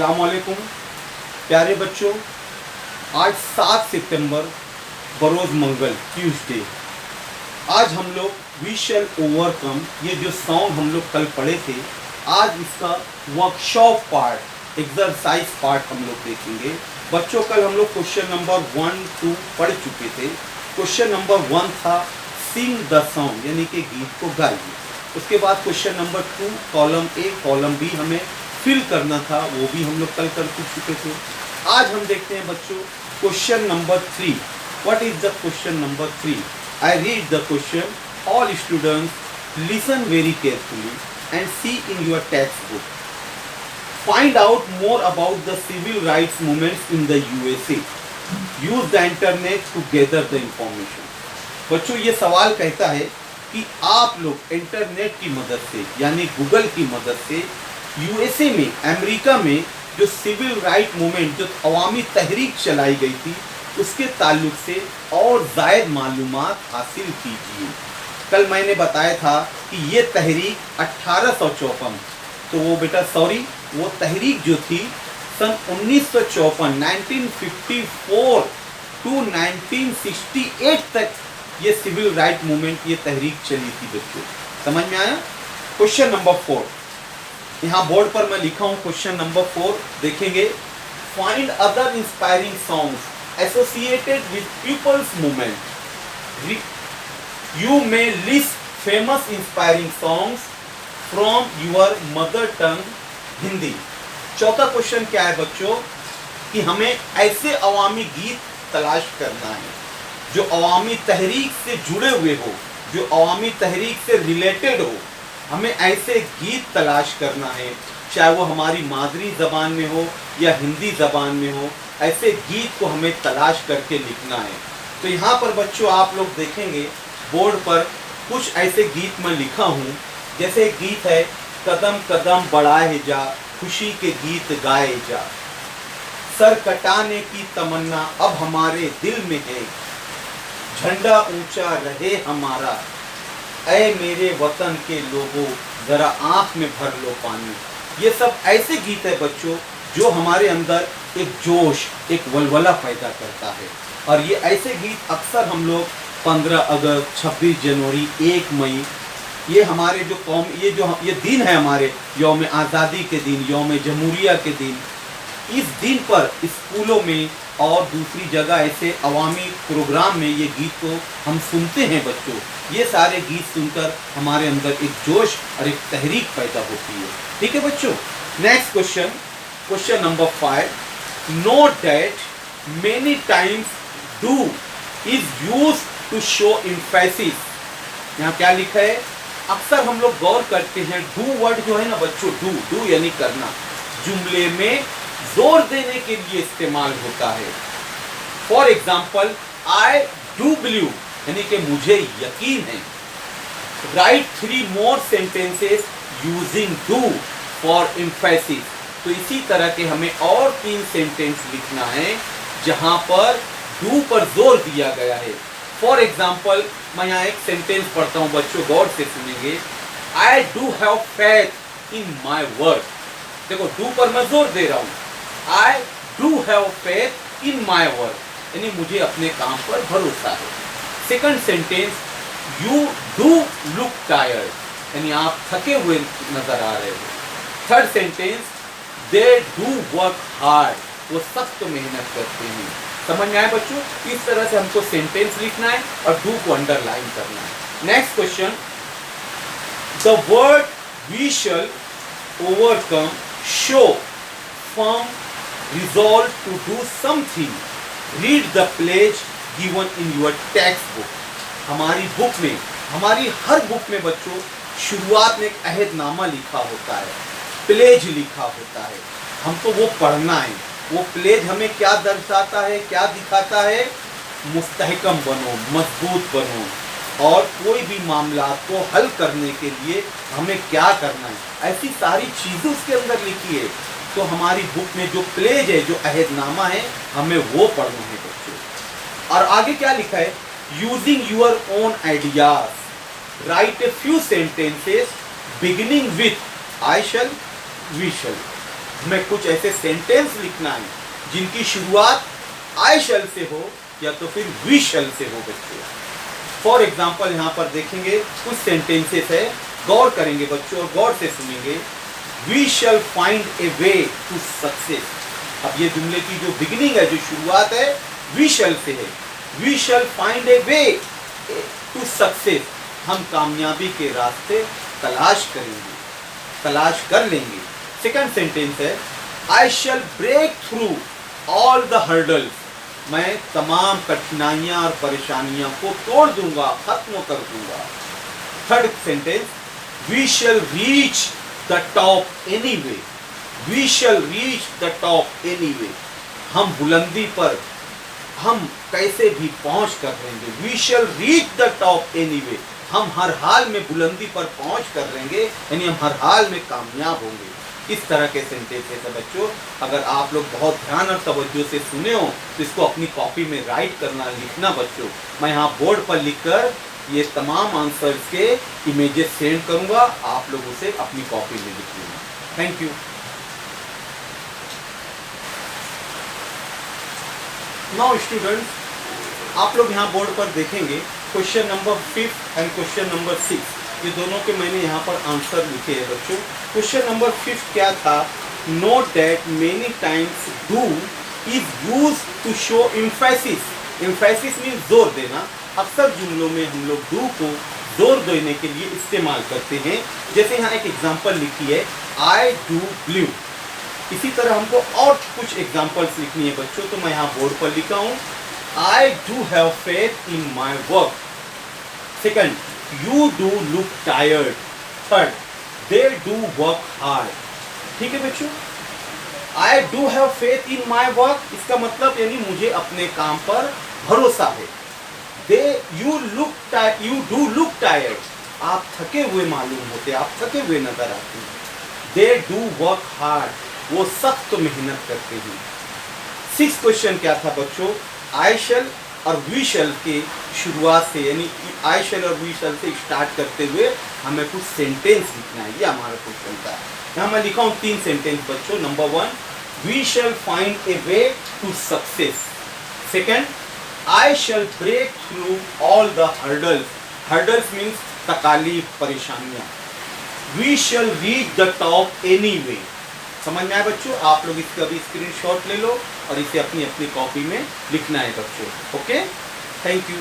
अस्सलाम वालेकुम प्यारे बच्चों। आज 7 सितंबर बरोज़ मंगल ट्यूसडे। आज हम लोग वी शैल ओवरकम, ये जो सॉन्ग हम लोग कल पढ़े थे, आज इसका वर्कशॉप पार्ट, एक्सरसाइज पार्ट हम लोग देखेंगे। बच्चों कल हम लोग क्वेश्चन नंबर 1, 2 पढ़ चुके थे। क्वेश्चन नंबर 1 था सिंग द सॉन्ग, यानी कि गीत को गाइए। उसके बाद question number 2 column A column B हमें फिल करना था, वो भी हम लोग कल कर चुके थे। आज हम देखते हैं बच्चों question number 3। What is the question number 3? I read the question, all students listen very carefully and see in your textbook. Find out more about the civil rights movements in the USA. Use the internet to gather the information. बच्चों ये सवाल कहता है कि आप लोग internet की मदद से, यानी गूगल की मदद से, यूएसए में, अमेरिका में जो सिविल राइट मूवमेंट, जो अवामी तहरीक चलाई गई थी, उसके ताल्लुक से और ज़ायद मालूमात हासिल कीजिए। कल मैंने बताया था कि ये तहरीक 1854, तो वो बेटा सॉरी, वो तहरीक जो थी सन 1954 1954 टू 1968 तक ये सिविल राइट मूवमेंट, ये तहरीक चली थी बच्चों। समझ में आया? क्वेश्चन नंबर 4 यहाँ बोर्ड पर मैं लिखा हूँ। क्वेश्चन नंबर 4 देखेंगे। Find other inspiring songs associated with people's movement. You may list famous inspiring songs from your mother tongue Hindi. चौथा क्वेश्चन क्या है बच्चों कि हमें ऐसे अवामी गीत तलाश करना है जो अवामी तहरीक से जुड़े हुए हो, जो अवामी तहरीक से रिलेटेड हो। हमें ऐसे गीत तलाश करना है, चाहे वो हमारी मादरी ज़बान में हो या हिंदी ज़बान में हो। ऐसे गीत को हमें तलाश करके लिखना है। तो यहाँ पर बच्चों आप लोग देखेंगे बोर्ड पर कुछ ऐसे गीत मैं लिखा हूँ। जैसे एक गीत है, कदम कदम बढ़ाए जा, खुशी के गीत गाए जा, सर कटाने की तमन्ना अब हमारे दिल में है, झंडा ऊंचा रहे हमारा, ऐ मेरे वतन के लोगों जरा आंख में भर लो पानी। ये सब ऐसे गीत है बच्चों जो हमारे अंदर एक जोश, एक वलवला पैदा करता है। और ये ऐसे गीत अक्सर हम लोग 15 अगस्त, 26 जनवरी, 1 मई, ये हमारे जो कौम, ये दिन है हमारे, यौम आज़ादी के दिन, यौम जमहूरिया के दिन, इस दिन पर स्कूलों में और दूसरी जगह ऐसे अवामी प्रोग्राम में ये गीत को हम सुनते हैं बच्चों। ये सारे गीत सुनकर हमारे अंदर एक जोश और एक तहरीक पैदा होती है। ठीक है बच्चों। Next question, question number 5। Note that many times do is used to show emphasis. यहाँ क्या लिखा है? अक्सर हम लोग गौर करते हैं, डू वर्ड जो है ना बच्चों, डू यानी करना, जुमले में जोर देने के लिए इस्तेमाल होता है। For example, I do believe, यानी कि मुझे यकीन है। Right 3 more sentences using do for emphasis. तो इसी तरह के हमें और 3 सेंटेंस लिखना है जहां पर डू पर जोर दिया गया है। फॉर एग्जाम्पल, मैं यहाँ एक सेंटेंस पढ़ता हूँ बच्चों, गौर से सुनेंगे। I do have faith in my work. देखो डू पर मैं जोर दे रहा हूँ। I do have faith in my work, यानी मुझे अपने काम पर भरोसा है। Second sentence, you do look tired, यानी आप थके हुए नजर आ रहे हो। Third sentence, they do work hard, वो सख्त मेहनत करते हैं। समझ में आया बच्चों? इस तरह से हमको सेंटेंस लिखना है और डू को अंडरलाइन करना है। Next question, the word we shall overcome show firm resolve to do something. Read the pledge given in your textbook. हमारी बुक में, हमारी हर बुक में बच्चों शुरुआत में एक अहदनामा लिखा होता है, प्लेज लिखा होता है। हमको वो पढ़ना है। वो प्लेज हमें क्या दर्शाता है, क्या दिखाता है? मुस्तहकम बनो, मजबूत बनो, और कोई भी मामला को हल करने के लिए हमें क्या करना है, ऐसी सारी चीज़ें उसके अंदर लिखी है। तो हमारी बुक में जो प्लेज है, जो अहदनामा है, हमें वो पढ़ना है बच्चों। और आगे क्या लिखा है? Using your own ideas write a few sentences beginning with I shall, we shall. हमें कुछ ऐसे सेंटेंस लिखना है जिनकी शुरुआत आई शैल से हो या तो फिर वी शैल से हो बच्चों। फॉर एग्जाम्पल यहाँ पर देखेंगे कुछ सेंटेंसेस है, गौर करेंगे बच्चों और गौर से सुनेंगे। We shall find a way to success. अब ये जुमले की जो बिगिनिंग है, जो शुरुआत है, वी शैल से है। We shall find a way to success. हम कामयाबी के रास्ते तलाश करेंगे, तलाश कर लेंगे। सेकंड सेंटेंस है I shall break through all the hurdles. मैं तमाम कठिनाइयां और परेशानियों को तोड़ दूंगा, खत्म कर दूंगा। Third sentence we shall reach the top anyway. We shall reach the top anyway. हम बुलंदी पर हम कैसे भी पहुंच कर लेंगे। We shall reach the top anyway. हम हर हाल में बुलंदी पर पहुंच कर लेंगे, यानी हम हर हाल में कामयाब होंगे। इस तरह के सेंटेंसेस है बच्चों। अगर आप लोग बहुत ध्यान और तवज्जो से सुने हो तो इसको अपनी कॉपी में राइट करना, लिखना बच्चों। मैं यहाँ बोर्ड पर लिखकर ये तमाम आंसर्स के इमेजेस सेंड करूँगा, आप लोग उसे अपनी कॉपी में लिख लेना। Thank you. नाउ स्टूडेंट्स, आप लोग यहाँ बोर्ड पर देखेंगे question number 5 and question number 6, ये दोनों के मैंने यहाँ पर आंसर लिखे हैं बच्चों। क्वेश्चन नंबर 5 क्या था? Note that many times do is use to show emphasis. Emphasis mean जोर देना। अक्सर जुमलों में हम लोग डू को जोर देने के लिए इस्तेमाल करते हैं। जैसे यहाँ एक एग्जांपल लिखी है आई डू ब्लू। इसी तरह हमको और कुछ एग्जांपल्स लिखनी है बच्चों, तो मैं यहाँ बोर्ड पर लिखा हूँ I do have faith in my work. Second, you do look tired. Third, they do work hard. ठीक है बच्चों, I do have faith in my work, इसका मतलब यानी मुझे अपने काम पर भरोसा है। यू डू लुक टायर्ड, आप थके हुए मालूम होते, आप थके हुए नजर आते हैं। दे डू वर्क हार्ड, वो सख्त मेहनत करते हैं। 6 क्वेश्चन क्या था बच्चों? आई शैल और वी शैल के शुरुआत से, यानी आई शैल और वी शैल से स्टार्ट करते हुए हमें कुछ सेंटेंस लिखना है, ये हमारा क्वेश्चन था। यहाँ मैं लिखा हूँ 3 सेंटेंस बच्चों। Number 1, we shall find a way to success. Second, I shall break through all the hurdles. Hurdles means तकालीफ, परेशानियां। We shall reach the top anyway. समझ में आया बच्चों? आप लोग इसका भी स्क्रीनशॉट ले लो और इसे अपनी अपनी कॉपी में लिखना है बच्चों। Okay, thank you.